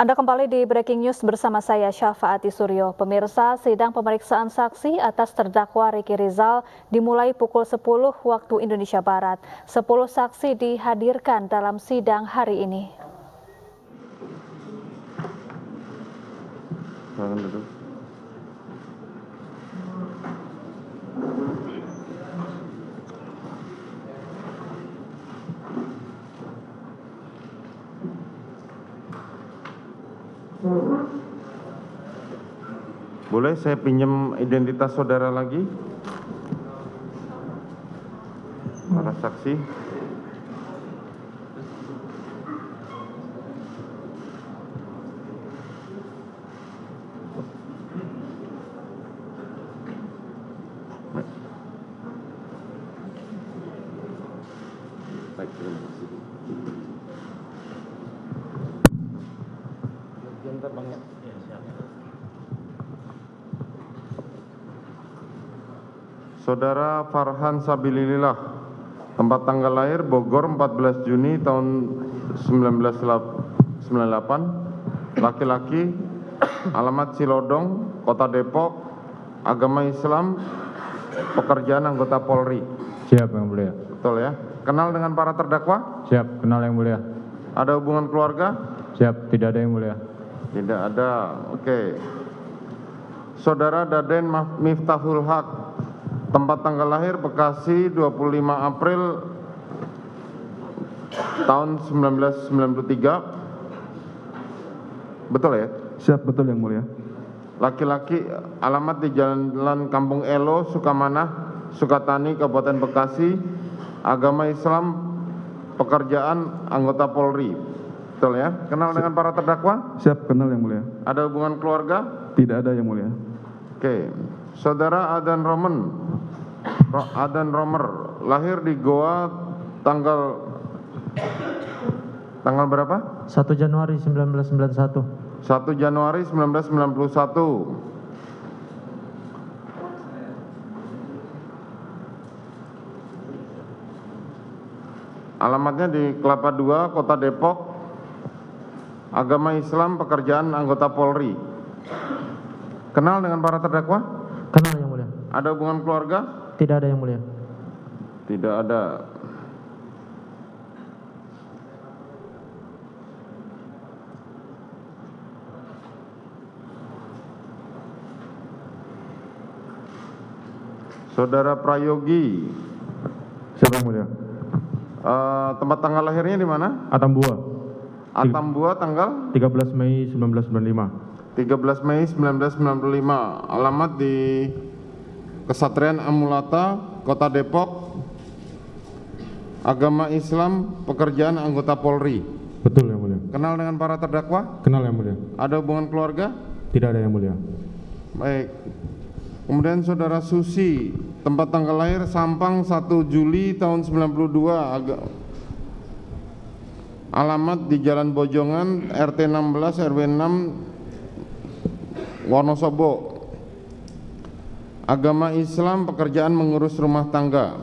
Anda kembali di Breaking News bersama saya Syafaati Suryo. Pemirsa, sidang pemeriksaan saksi atas terdakwa Riki Rizal dimulai pukul 10 waktu Indonesia Barat. 10 saksi dihadirkan dalam sidang hari ini. Boleh saya pinjam identitas saudara lagi? Para saksi. Baik, terima kasih. Saudara Farhan Sabilillah, tempat tanggal lahir Bogor 14 Juni tahun 1998, laki-laki, alamat Cilodong, Kota Depok, agama Islam, pekerjaan anggota Polri. Siap, Yang Mulia. Betul ya? Kenal dengan para terdakwa? Siap, kenal Yang Mulia. Ada hubungan keluarga? Siap, tidak ada Yang Mulia. Tidak ada, oke. Saudara Daden Miftahul Haq, tempat tanggal lahir Bekasi 25 April tahun 1993. Betul ya? Siap, betul Yang Mulia. Laki-laki, alamat di Jalan Kampung Elo, Sukamanah, Sukatani, Kabupaten Bekasi, agama Islam, pekerjaan anggota Polri. Betul ya? Kenal dengan para terdakwa? Siap, kenal Yang Mulia. Ada hubungan keluarga? Tidak ada Yang Mulia. Oke. Saudara Adan Romer, lahir di Goa tanggal berapa? 1 Januari 1991. 1 Januari 1991. Alamatnya di Kelapa II, Kota Depok. Agama Islam, pekerjaan anggota Polri. Kenal dengan para terdakwa? Kenal Yang Mulia. Ada hubungan keluarga? Tidak ada Yang Mulia. Tidak ada. Saudara Prayogi, Siap Yang Mulia. tempat tanggal lahirnya di mana? Atambua, Atambua tanggal 13 Mei 1995. 13 Mei 1995. Alamat di Kesatrian Amulata, Kota Depok. Agama Islam, pekerjaan anggota Polri. Betul Yang Mulia. Kenal dengan para terdakwa? Kenal Yang Mulia. Ada hubungan keluarga? Tidak ada Yang Mulia. Baik. Kemudian saudara Susi, tempat tanggal lahir Sampang 1 Juli tahun 92. Alamat di Jalan Bojongan, RT 16 RW 6 Wonosobo. Agama Islam, pekerjaan mengurus rumah tangga.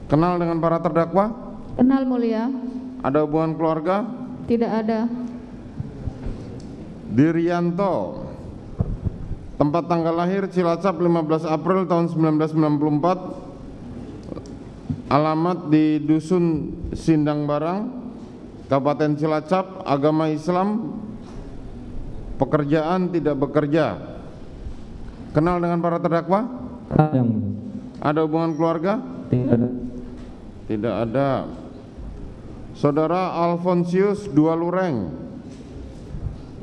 Kenal dengan para terdakwa? Kenal Mulia. Ada hubungan keluarga? Tidak ada. Dirianto, tempat tanggal lahir Cilacap 15 April tahun 1994. Alamat di Dusun Sindang Barang, Kabupaten Cilacap, agama Islam, pekerjaan tidak bekerja. Kenal dengan para terdakwa? Yang Mulia. Ada hubungan keluarga? Tidak ada. Tidak ada. Saudara Alfonsius Dua Lureng,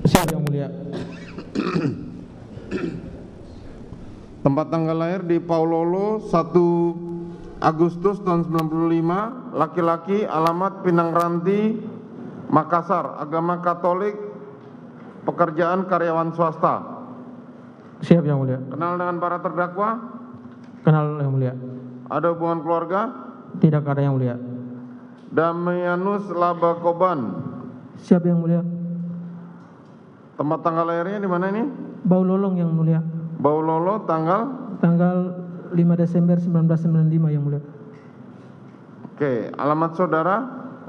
Siap Yang Mulia. tempat tanggal lahir di Paulolo 1 Agustus tahun 95, laki-laki, alamat Pinang Ranti, Makassar, agama Katolik, pekerjaan karyawan swasta. Siap Yang Mulia. Kenal dengan para terdakwa? Kenal Yang Mulia. Ada hubungan keluarga? Tidak ada Yang Mulia. Damianus Labakoban, Siap Yang Mulia. tempat tanggal lahirnya di mana ini? Bau Lolong Yang Mulia. Baulolo tanggal? Tanggal 5 Desember 1995 Yang Mulia. Oke, alamat saudara?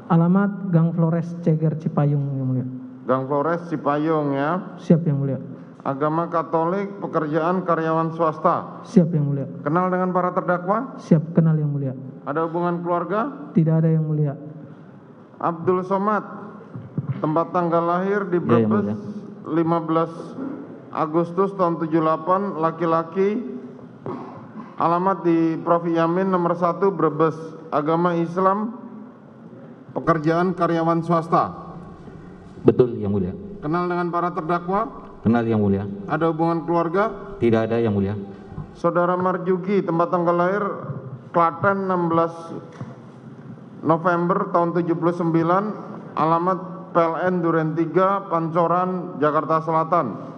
Alamat Gang Flores Ceger Cipayung Yang Mulia. Gang Flores, Cipayung ya. Siap Yang Mulia. Agama Katolik, pekerjaan karyawan swasta. Siap Yang Mulia. Kenal dengan para terdakwa? Siap, kenal Yang Mulia. Ada hubungan keluarga? Tidak ada Yang Mulia. Abdul Somad, tempat tanggal lahir di Ya, Yang Brebes, Mulia. 15 Agustus tahun 78, laki-laki, alamat di Prof. Yamin nomor 1 Brebes, agama Islam, pekerjaan karyawan swasta. Betul, Yang Mulia. Kenal dengan para terdakwa? Kenal, Yang Mulia. Ada hubungan keluarga? Tidak ada, Yang Mulia. Saudara Marjuki, tempat tanggal lahir Klaten 16 November tahun 79, alamat PLN Duren 3, Pancoran, Jakarta Selatan.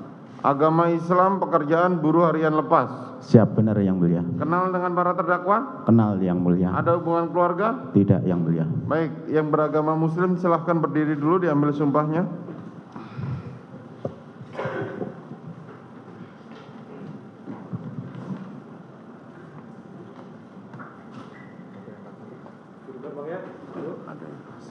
Agama Islam, pekerjaan buruh harian lepas. Siap, benar Yang Mulia. Kenal dengan para terdakwa? Kenal Yang Mulia. Ada hubungan keluarga? Tidak Yang Mulia. Baik, yang beragama Muslim silahkan berdiri dulu diambil sumpahnya.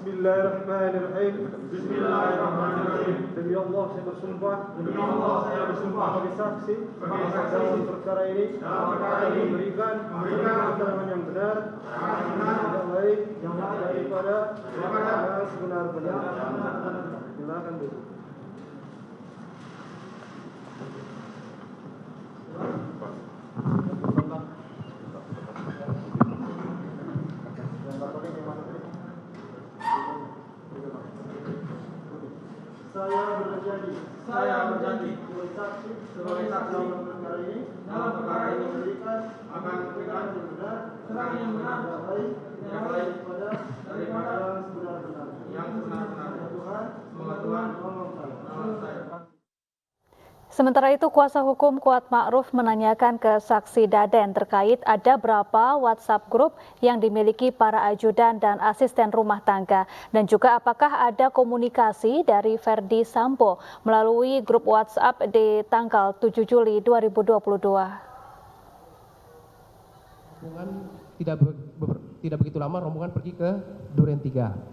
Bismillahirrahmanirrahim. Bismillahirrahmanirrahim. Demi Allah saya bersumpah. Demi Allah saya bersumpah sebagai saksi dalam perkara ini. Memberikan keterangan yang benar, yang baik daripada yang sebenar-benar. Silakan dulu. Saya berjanji sebagai saksi dalam perkara ini akan memberikan keterangan yang benar yang baik daripada yang sebenar-benar. Semoga Tuhan menolong saya. Sementara itu, kuasa hukum Kuat Ma'ruf menanyakan ke saksi Daden terkait ada berapa WhatsApp grup yang dimiliki para ajudan dan asisten rumah tangga, dan juga apakah ada komunikasi dari Verdi Sambo melalui grup WhatsApp di tanggal 7 Juli 2022. Rombongan tidak begitu lama, rombongan pergi ke Duren 3.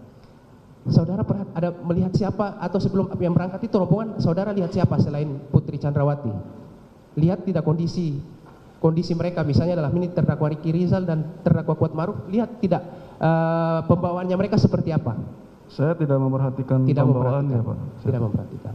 Saudara ada melihat siapa, atau sebelum yang berangkat itu rombongan, saudara lihat siapa selain Putri Chandrawati? Lihat tidak kondisi mereka, misalnya adalah ini terdakwa Ricky Rizal dan terdakwa Kuat Ma'ruf, lihat tidak pembawaannya mereka seperti apa? Saya tidak memperhatikan pembawaannya, Pak. Tidak memperhatikan.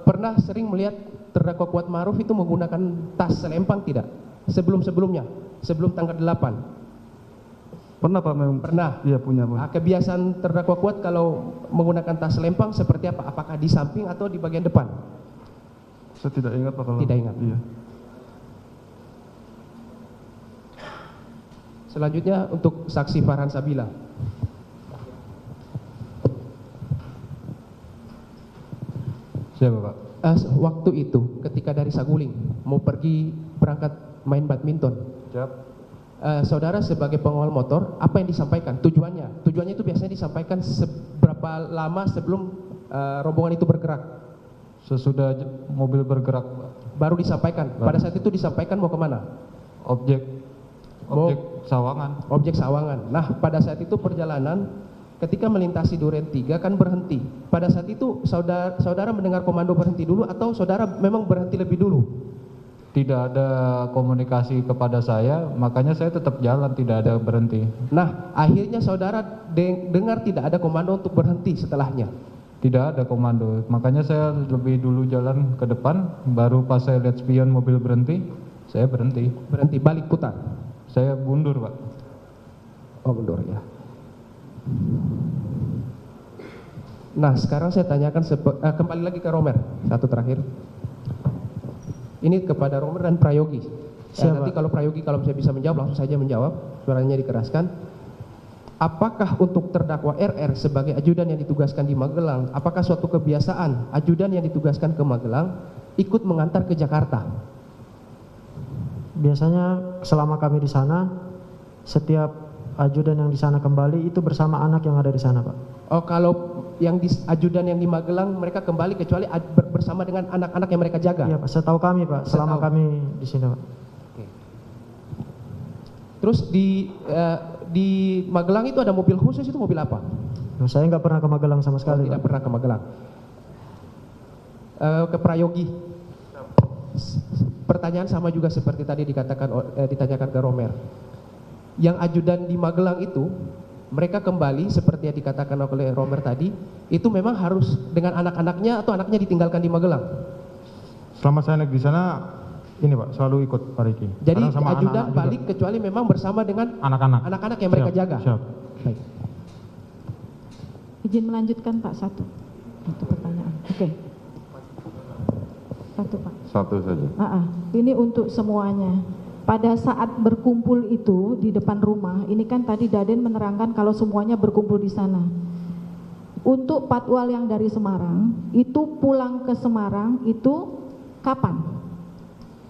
Pernah sering melihat terdakwa Kuat Ma'ruf itu menggunakan tas selempang tidak? Sebelum-sebelumnya, sebelum tanggal 8. Pernah Pak memang? Pernah. Iya, punya Pak. Kebiasaan terdakwa Kuat kalau menggunakan tas selempang seperti apa? Apakah di samping atau di bagian depan? Saya tidak ingat Pak. Tidak ingat. Iya. Selanjutnya untuk saksi Farhan Sabila. Siapa Pak? Waktu itu ketika dari Saguling mau pergi berangkat main badminton. Siap. Saudara sebagai pengawal motor, apa yang disampaikan? Tujuannya itu biasanya disampaikan seberapa lama sebelum rombongan itu bergerak? Sesudah mobil bergerak, baru disampaikan. Pada saat itu disampaikan mau kemana? Objek Sawangan. Objek Sawangan. Nah, pada saat itu perjalanan ketika melintasi Duren 3 kan berhenti. Pada saat itu saudara mendengar komando berhenti dulu atau saudara memang berhenti lebih dulu? Tidak ada komunikasi kepada saya, makanya saya tetap jalan, tidak ada berhenti. Nah, akhirnya saudara dengar tidak ada komando untuk berhenti setelahnya? Tidak ada komando, makanya saya lebih dulu jalan ke depan, baru pas saya lihat spion mobil berhenti, saya berhenti. Berhenti, balik putar? Saya mundur Pak. Oh, mundur ya. Nah, sekarang saya tanyakan kembali lagi ke Romer, satu terakhir. Ini kepada Romer dan Prayogi. Nanti kalau Prayogi kalau saya bisa menjawab, langsung saja menjawab, suaranya dikeraskan. Apakah untuk terdakwa RR sebagai ajudan yang ditugaskan di Magelang, apakah suatu kebiasaan ajudan yang ditugaskan ke Magelang ikut mengantar ke Jakarta? Biasanya selama kami di sana, setiap ajudan yang di sana kembali itu bersama anak yang ada di sana, Pak. Oh, kalau yang ajudan yang di Magelang mereka kembali kecuali bersama dengan anak-anak yang mereka jaga? Iya Pak, setahu kami Pak, selama kami di sini Pak. Oke. Terus di Magelang itu ada mobil khusus, itu mobil apa? Saya nggak pernah ke Magelang sama sekali, Tidak Pak. pernah ke Magelang. Ke Prayogi. Pertanyaan sama juga seperti tadi ditanyakan ke Romer. Yang ajudan di Magelang itu, mereka kembali seperti yang dikatakan oleh Romer tadi, itu memang harus dengan anak-anaknya atau anaknya ditinggalkan di Magelang? Selama saya naik di sana, ini Pak, selalu ikut Pak Riki. Jadi Karena sama ajudan anak-anak balik juga. kecuali memang bersama dengan Anak-anak. anak-anak yang mereka Siap, jaga. Siap. Baik. Izin melanjutkan Pak, satu pertanyaan. Oke. Satu Pak. Satu saja. Ini untuk semuanya. Pada saat berkumpul itu di depan rumah, ini kan tadi Daden menerangkan kalau semuanya berkumpul di sana. Untuk patwal yang dari Semarang, itu pulang ke Semarang itu kapan?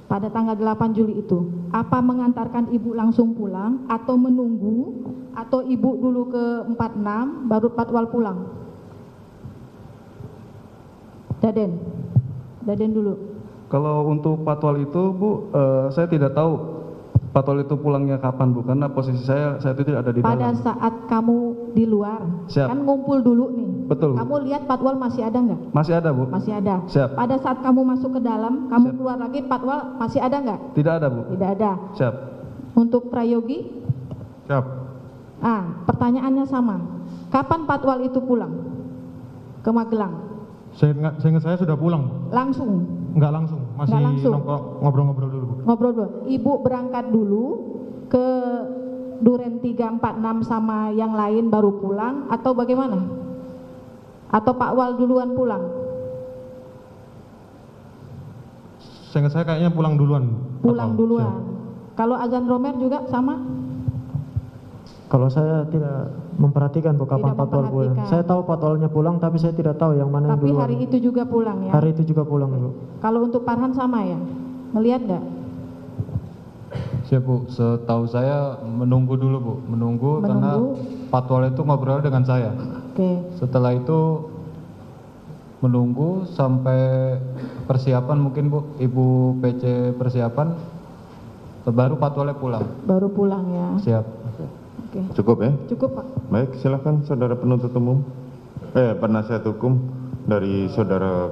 Pada tanggal 8 Juli itu. Apa mengantarkan ibu langsung pulang atau menunggu atau ibu dulu ke 46 baru patwal pulang? Daden dulu. Kalau untuk patwal itu Bu, saya tidak tahu patwal itu pulangnya kapan Bu, karena posisi saya itu tidak ada di Pada dalam. saat kamu di luar, Siap. kan ngumpul dulu nih. Betul. Kamu lihat patwal masih ada nggak? Masih ada Bu? Masih ada. Siap. Pada saat kamu masuk ke dalam, kamu Siap. keluar lagi, patwal masih ada nggak? Tidak ada Bu? Tidak ada. Siap. Untuk Prayogi, Siap. pertanyaannya sama. Kapan patwal itu pulang ke Magelang? Seingat saya sudah pulang, Bu. Langsung. Nggak langsung, masih Nggak langsung. ngobrol-ngobrol dulu, Bu. Ngobrol dulu. Ibu berangkat dulu ke Duren 346 sama yang lain baru pulang atau bagaimana? Atau Pak Wal duluan pulang? Seingat saya kayaknya pulang duluan. Pulang Atau- duluan. Siap. Kalau azan Romer juga sama? Kalau saya tidak memperhatikan Bu kapan Tidak patwal pulang. memperhatikan. Saya tahu patwalnya pulang, tapi saya tidak tahu yang mana yang Tapi duluan. hari itu juga pulang ya? Hari itu juga pulang Bu. Kalau untuk Farhan sama ya? Melihat nggak? Siap Bu, setahu saya menunggu dulu Bu, menunggu karena patwal itu ngobrol dengan saya. Oke. Setelah itu menunggu sampai persiapan mungkin Bu, Ibu PC persiapan, baru patwalnya pulang. Baru pulang ya? Siap. Oke. Cukup ya? Cukup Pak. Baik, silakan saudara penuntut umum. Penasihat hukum dari saudara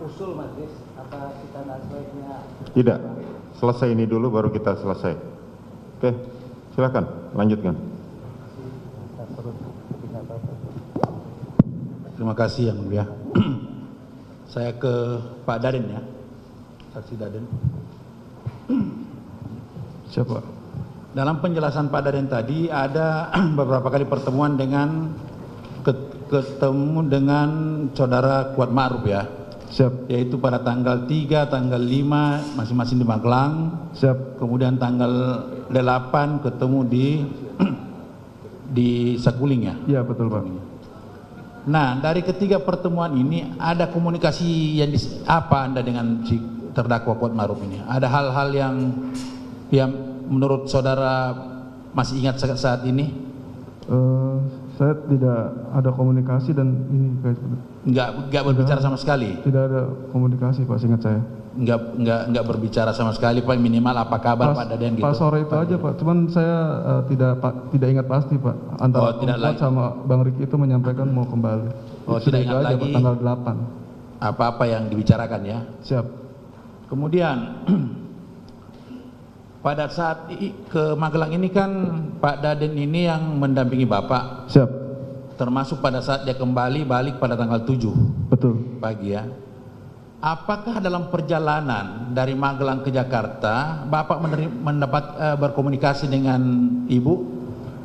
Usul majelis apa kita sebaiknya? Tidak. Selesai ini dulu baru kita selesai. Oke, silakan lanjutkan. Terima kasih Yang Mulia. Saya ke Pak Daden ya, saksi Daden. Siapa? Dalam penjelasan Pak Daden tadi ada beberapa kali pertemuan dengan ketemu dengan saudara Kuat Ma'ruf ya. Siap. Yaitu pada tanggal 3, tanggal 5 masing-masing di Magelang. Siap. Kemudian tanggal 8 ketemu di Saguling ya. Iya betul Pak. Nah, dari ketiga pertemuan ini ada komunikasi yang apa Anda dengan si terdakwa Kuat Ma'ruf ini? Ada hal-hal yang menurut saudara masih ingat saat ini? Saya tidak ada komunikasi dan ini Enggak berbicara sama sekali. Tidak ada komunikasi Pak, seingat saya. Enggak berbicara sama sekali Pak, minimal apa kabar Pak Daden gitu. Pas sore itu aja Pak, cuman saya tidak ingat pasti Pak. Antara tidak Kuat lagi. sama Bang Riki itu menyampaikan mau kembali. Oh, Sudah tidak itu ingat aja, lagi. Pak, tanggal 8. Apa-apa yang dibicarakan ya. Siap. Kemudian pada saat ke Magelang ini kan Pak Daden ini yang mendampingi Bapak. Siap. Termasuk pada saat dia balik pada tanggal 7 Betul. pagi ya. Apakah dalam perjalanan dari Magelang ke Jakarta Bapak mendapat berkomunikasi dengan Ibu?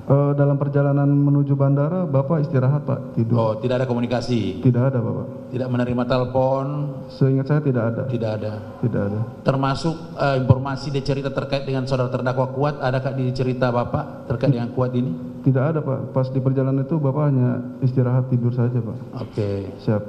Dalam perjalanan menuju bandara Bapak istirahat Pak, tidur. Oh, tidak ada komunikasi. Tidak ada Bapak. Tidak menerima telepon. Seingat saya tidak ada. Tidak ada. Tidak ada. Termasuk informasi dia cerita terkait dengan saudara terdakwa Kuat, adakah di cerita Bapak terkait dengan Kuat ini? Tidak ada Pak. Pas di perjalanan itu Bapak hanya istirahat tidur saja Pak. Oke. Siap.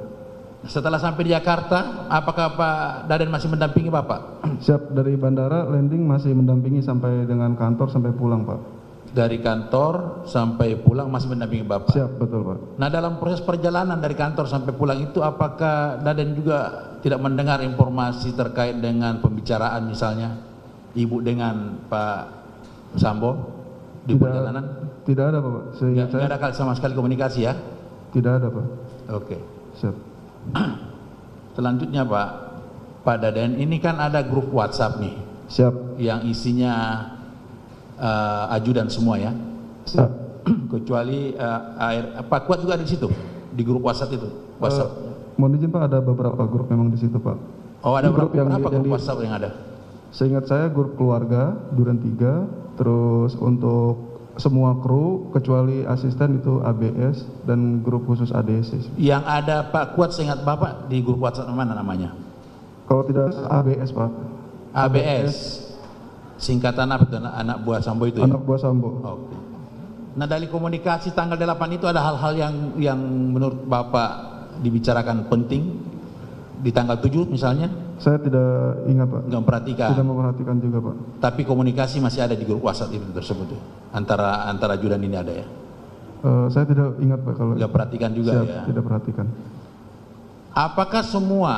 Setelah sampai di Jakarta, apakah Pak Daden masih mendampingi Bapak? Siap, dari bandara landing masih mendampingi sampai dengan kantor sampai pulang Pak. Dari kantor sampai pulang masih mendampingi Bapak? Siap, betul Pak. Nah, dalam proses perjalanan dari kantor sampai pulang itu apakah Daden juga tidak mendengar informasi terkait dengan pembicaraan misalnya Ibu dengan Pak Sambo di perjalanan? Tidak ada Pak. Nggak ada sama sekali komunikasi ya? Tidak ada Pak. Oke. Siap. Selanjutnya Pak Daden, ini kan ada grup WhatsApp nih. Siap. Yang isinya ajudan semua ya? Siap. Kecuali Pak Kuat juga ada di situ, di grup WhatsApp itu. WhatsApp. Mohon izin Pak, ada beberapa grup memang di situ Pak. Oh, ada grup berapa grup WhatsApp yang ada? Seingat saya grup keluarga Duren 3, terus untuk semua kru kecuali asisten itu ABS dan grup khusus ADC. Yang ada Pak Kuat seingat Bapak di grup WhatsApp mana namanya? Kalau tidak ABS Pak. ABS. Singkatan apa itu? Anak buah Sambo itu ya? Anak buah Sambo. Oke. Nah, dari komunikasi tanggal 8 itu ada hal-hal yang menurut Bapak dibicarakan penting di tanggal 7 misalnya? Saya tidak ingat Pak. Nggak memperhatikan. Tidak memperhatikan juga Pak. Tapi komunikasi masih ada di grup WhatsApp itu tersebut ya? Antara ajudan ini ada ya? Saya tidak ingat Pak kalau. Nggak perhatikan juga. Siap, ya? Tidak perhatikan. Apakah semua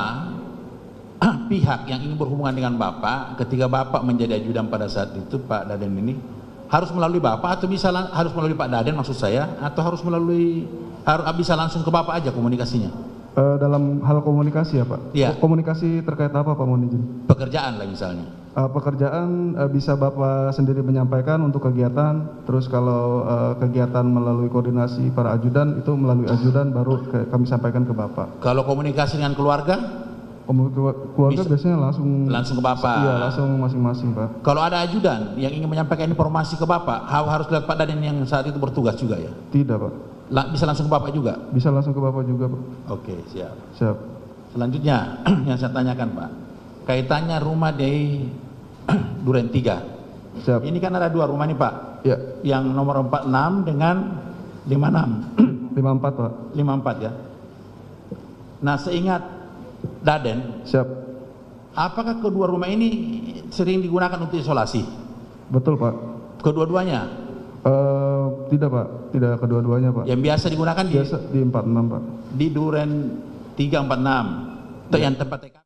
pihak yang ingin berhubungan dengan Bapak ketika Bapak menjadi ajudan pada saat itu Pak Daden ini harus melalui Bapak atau harus melalui Pak Daden maksud saya, atau harus bisa langsung ke Bapak aja komunikasinya? Dalam hal komunikasi ya Pak? Ya. Komunikasi terkait apa Pak, mohon izin? Pekerjaan lah misalnya. Pekerjaan bisa Bapak sendiri menyampaikan untuk kegiatan, terus kalau kegiatan melalui koordinasi para ajudan itu melalui ajudan baru kami sampaikan ke Bapak. Kalau komunikasi dengan keluarga? Keluarga biasanya langsung ke Bapak? Iya, langsung masing-masing Pak. Kalau ada ajudan yang ingin menyampaikan informasi ke Bapak, harus lihat Pak Daden yang saat itu bertugas juga ya? Tidak Pak. Bisa langsung ke Bapak juga? Bisa langsung ke Bapak juga Pak. Oke, siap. Siap. Selanjutnya yang saya tanyakan Pak, kaitannya rumah di Duren 3. Siap. Ini kan ada 2 rumah nih Pak. Ya. Yang nomor 46 dengan 56. 54 Pak. 54 ya. Nah, seingat Daden. Siap. Apakah kedua rumah ini sering digunakan untuk isolasi? Betul Pak. Kedua-duanya? Tidak Pak, tidak kedua-duanya Pak. Yang biasa digunakan di 46 Pak. Di Duren 346. Itu yang tempat TK.